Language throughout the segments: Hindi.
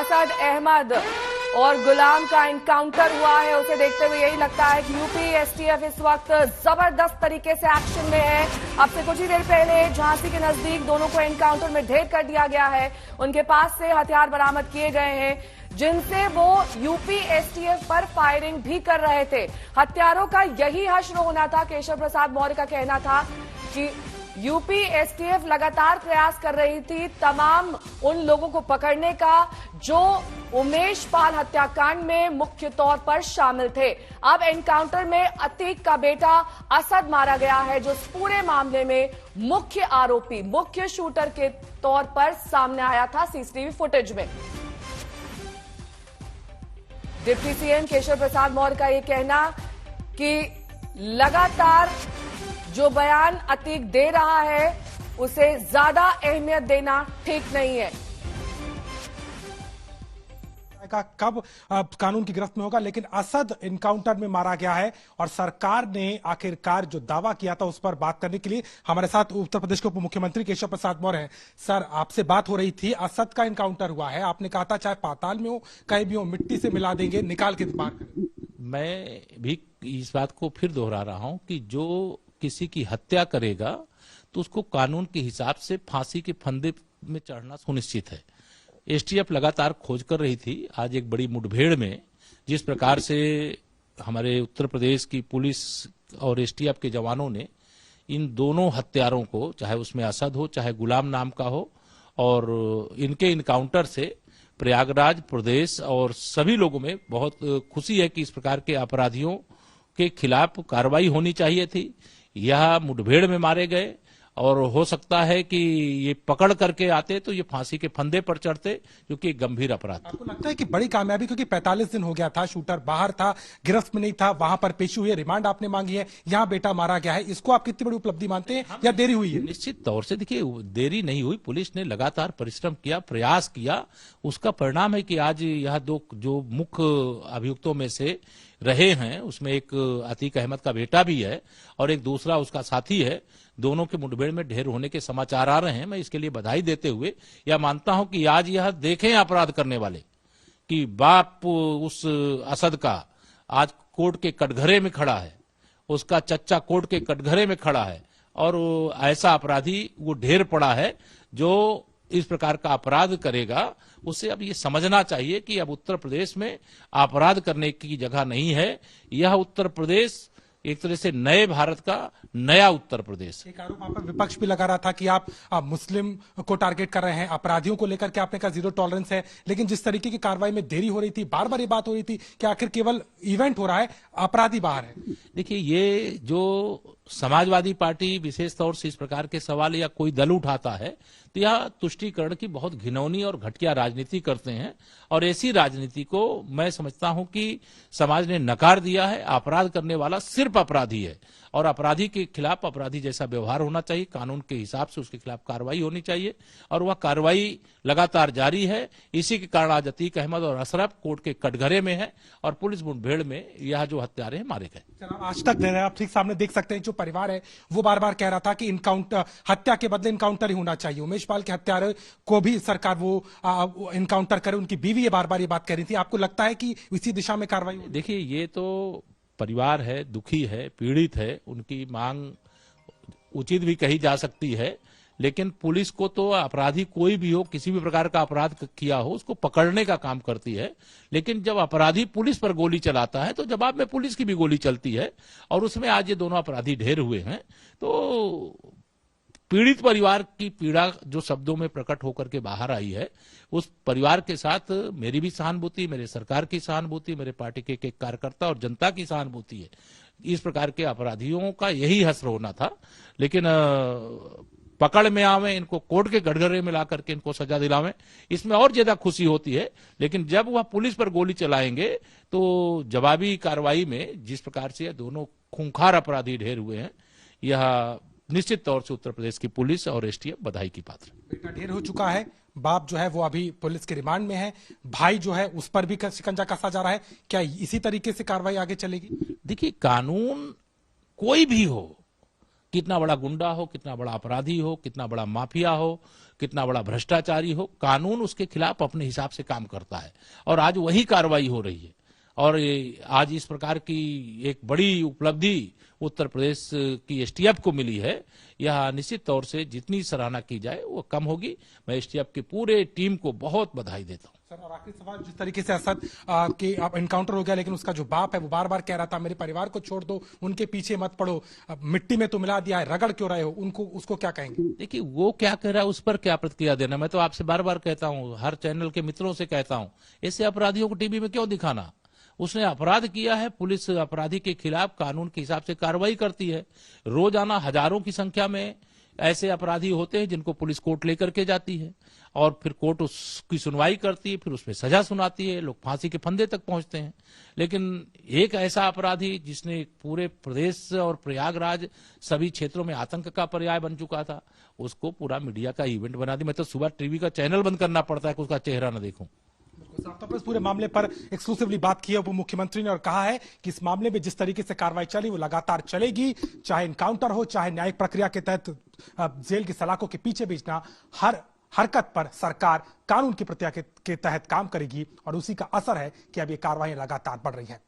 असद अहमद और गुलाम का एनकाउंटर हुआ है, उसे देखते हुए यही लगता है कि यूपी एसटीएफ इस वक्त जबरदस्त तरीके से एक्शन में है। अब से कुछ ही देर पहले झांसी के नजदीक दोनों को एनकाउंटर में ढेर कर दिया गया है। उनके पास से हथियार बरामद किए गए हैं जिनसे वो यूपी एसटीएफ पर फायरिंग भी कर रहे थे। हत्यारों का यही हश्र होना था। केशव प्रसाद मौर्य का कहना था कि यूपी एसटीएफ लगातार प्रयास कर रही थी तमाम उन लोगों को पकड़ने का जो उमेश पाल हत्याकांड में मुख्य तौर पर शामिल थे। अब एनकाउंटर में अतीक का बेटा असद मारा गया है, जो इस पूरे मामले में मुख्य आरोपी, मुख्य शूटर के तौर पर सामने आया था सीसीटीवी फुटेज में। डिप्टी सीएम केशव प्रसाद मौर्य का यह कहना कि लगातार जो बयान अतीक दे रहा है उसे ज्यादा अहमियत देना ठीक नहीं है। कब कानून की गिरफ्त में होगा, लेकिन असद एनकाउंटर में मारा गया है और सरकार ने आखिरकार जो दावा किया था उस पर बात करने के लिए हमारे साथ उत्तर प्रदेश के उप मुख्यमंत्री केशव प्रसाद मौर्य हैं। सर, आपसे बात हो रही थी, असद का एनकाउंटर हुआ है, आपने कहा था चाहे पाताल में हो कहीं भी हो मिट्टी से मिला देंगे, निकाल के पार करेंगे। मैं भी इस बात को फिर दोहरा रहा हूं कि जो किसी की हत्या करेगा तो उसको कानून के हिसाब से फांसी के फंदे में चढ़ना सुनिश्चित है। एसटीएफ लगातार खोज कर रही थी। आज एक बड़ी मुठभेड़ में जिस प्रकार से हमारे उत्तर प्रदेश की पुलिस और एसटीएफ के जवानों ने इन दोनों हत्यारों को, चाहे उसमें असद हो चाहे गुलाम नाम का हो, और इनके इनकाउंटर से प्रयागराज प्रदेश और सभी लोगों में बहुत खुशी है कि इस प्रकार के अपराधियों के खिलाफ कार्रवाई होनी चाहिए थी। यह मुठभेड़ में मारे गए और हो सकता है कि ये पकड़ करके आते तो ये फांसी के फंदे पर चढ़ते, क्योंकि एक गंभीर अपराध। आपको लगता है कि बड़ी कामयाबी, क्योंकि 45 दिन हो गया था, शूटर बाहर था, गिरफ्त में नहीं था, वहां पर पेशी हुई है, रिमांड आपने मांगी है, यहां बेटा मारा गया है, इसको आप कितनी बड़ी उपलब्धि मानते हैं या देरी हुई है? निश्चित तौर से देखिए, देरी नहीं हुई। पुलिस ने लगातार परिश्रम किया, प्रयास किया, उसका परिणाम है कि आज यह दो जो मुख्य अभियुक्तों में से रहे हैं उसमें एक अतीक अहमद का बेटा भी है और एक दूसरा उसका साथी है। दोनों के मुठभेड़ में ढेर होने के समाचार आ रहे हैं। मैं इसके लिए बधाई देते हुए यह मानता हूं कि आज यह देखें अपराध करने वाले कि बाप उस असद का आज कोर्ट के कटघरे में खड़ा है, उसका चच्चा कोर्ट के कटघरे में खड़ा है और ऐसा अपराधी वो ढेर पड़ा है जो इस प्रकार का अपराध करेगा। उसे अब ये समझना चाहिए कि अब उत्तर प्रदेश में अपराध करने की जगह नहीं है। यह उत्तर प्रदेश एक तरह से नए भारत का नया उत्तर प्रदेश। एक आरोप आप पर विपक्ष भी लगा रहा था कि आप मुस्लिम को टारगेट कर रहे हैं, अपराधियों को लेकर के आपने कहा जीरो टॉलरेंस है, लेकिन जिस तरीके की कार्रवाई में देरी हो रही थी, बार बार ये बात हो रही थी कि आखिर केवल इवेंट हो रहा है, अपराधी बाहर है। देखिए, ये जो समाजवादी पार्टी विशेष तौर से इस प्रकार के सवाल या कोई दल उठाता है तो यह तुष्टीकरण की बहुत घिनौनी और घटिया राजनीति करते हैं और ऐसी राजनीति को मैं समझता हूं कि समाज ने नकार दिया है। अपराध करने वाला सिर्फ अपराधी है और अपराधी के खिलाफ अपराधी जैसा व्यवहार होना चाहिए, कानून के हिसाब से उसके खिलाफ कार्रवाई होनी चाहिए और वह कार्रवाई लगातार जारी है। इसी के कारण आज अतीक अहमद और अशरफ कोर्ट के कटघरे में है और पुलिस मुठभेड़ में यह जो हत्यारे हैं मारे गए। आज तक आप ठीक सामने देख सकते हैं, जो परिवार है वो बार बार कह रहा था कि इनकाउंटर, हत्या के बदले इनकाउंटर ही होना चाहिए। उमेश पाल के हत्यारे को भी सरकार वो इनकाउंटर करे। उनकी बीवी ये बार बार ये बात कह रही थी। आपको लगता है कि इसी दिशा में कार्रवाई? देखिए, ये तो परिवार है, दुखी है, पीड़ित है, उनकी मांग उचित भी कही जा सकती है, लेकिन पुलिस को तो अपराधी कोई भी हो, किसी भी प्रकार का अपराध किया हो, उसको पकड़ने का काम करती है। लेकिन जब अपराधी पुलिस पर गोली चलाता है तो जवाब में पुलिस की भी गोली चलती है और उसमें आज ये दोनों अपराधी ढेर हुए हैं। तो पीड़ित परिवार की पीड़ा जो शब्दों में प्रकट होकर के बाहर आई है, उस परिवार के साथ मेरी भी सहानुभूति, मेरे सरकार की सहानुभूति, मेरे पार्टी के कार्यकर्ता और जनता की सहानुभूति है। इस प्रकार के अपराधियों का यही हश्र होना था, लेकिन पकड़ में आवे, इनको कोर्ट के कटघरे में ला करके इनको सजा दिलावें, इसमें और ज्यादा खुशी होती है। लेकिन जब वह पुलिस पर गोली चलाएंगे तो जवाबी कार्रवाई में जिस प्रकार से दोनों खूंखार अपराधी ढेर हुए हैं, यह निश्चित तौर से उत्तर प्रदेश की पुलिस और एसटीएफ बधाई की पात्र। बेटा ढेर हो चुका है, बाप जो है वो अभी पुलिस के रिमांड में है, भाई जो है उस पर भी शिकंजा कसा जा रहा है। क्या इसी तरीके से कार्रवाई आगे चलेगी? देखिए, कानून कोई भी हो, कितना बड़ा गुंडा हो, कितना बड़ा अपराधी हो, कितना बड़ा माफिया हो, कितना बड़ा भ्रष्टाचारी हो, कानून उसके खिलाफ अपने हिसाब से काम करता है और आज वही कार्रवाई हो रही है। और आज इस प्रकार की एक बड़ी उपलब्धि उत्तर प्रदेश की एसटीएफ को मिली है, यह निश्चित तौर से जितनी सराहना की जाए वो कम होगी। मैं एसटीएफ की पूरे टीम को बहुत बधाई देता हूं। सर, और आखिरी सवाल, जिस तरीके से असद कि अब एनकाउंटर हो गया, लेकिन उसका जो बाप है वो बार बार कह रहा था मेरे परिवार को छोड़ दो, उनके पीछे मत पड़ो, अब मिट्टी में तो मिला दिया है, रगड़ क्यों रहे हो, उनको उसको क्या कहेंगे? देखिए वो क्या कह रहा है उस पर क्या प्रतिक्रिया देना। मैं तो आपसे बार बार कहता हूं, हर चैनल के मित्रों से कहता हूं, ऐसे अपराधियों को टीवी में क्यों दिखाना। उसने अपराध किया है, पुलिस अपराधी के खिलाफ कानून के हिसाब से कार्रवाई करती है। रोजाना हजारों की संख्या में ऐसे अपराधी होते हैं जिनको पुलिस कोर्ट लेकर के जाती है और फिर कोर्ट उसकी सुनवाई करती है, फिर उसमें सजा सुनाती है, लोग फांसी के फंदे तक पहुंचते हैं। लेकिन एक ऐसा अपराधी जिसने पूरे प्रदेश और प्रयागराज सभी क्षेत्रों में आतंक का पर्याय बन चुका था, उसको पूरा मीडिया का इवेंट बना दिया। मैं तो सुबह टीवी का चैनल बंद करना पड़ता है कि उसका चेहरा न देखूं। साफ तौर पर इस पूरे मामले पर एक्सक्लूसिवली बात की है उप मुख्यमंत्री ने और कहा है कि इस मामले में जिस तरीके से कार्रवाई चली वो लगातार चलेगी, चाहे इनकाउंटर हो, चाहे न्यायिक प्रक्रिया के तहत जेल की सलाखों के पीछे भेजना, हर हरकत पर सरकार कानून की प्रक्रिया के तहत काम करेगी और उसी का असर है कि अब ये कार्रवाई लगातार बढ़ रही है।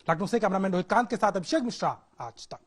लखनऊ से कैमरामैन रोहित कांत के साथ अभिषेक मिश्रा, आज तक।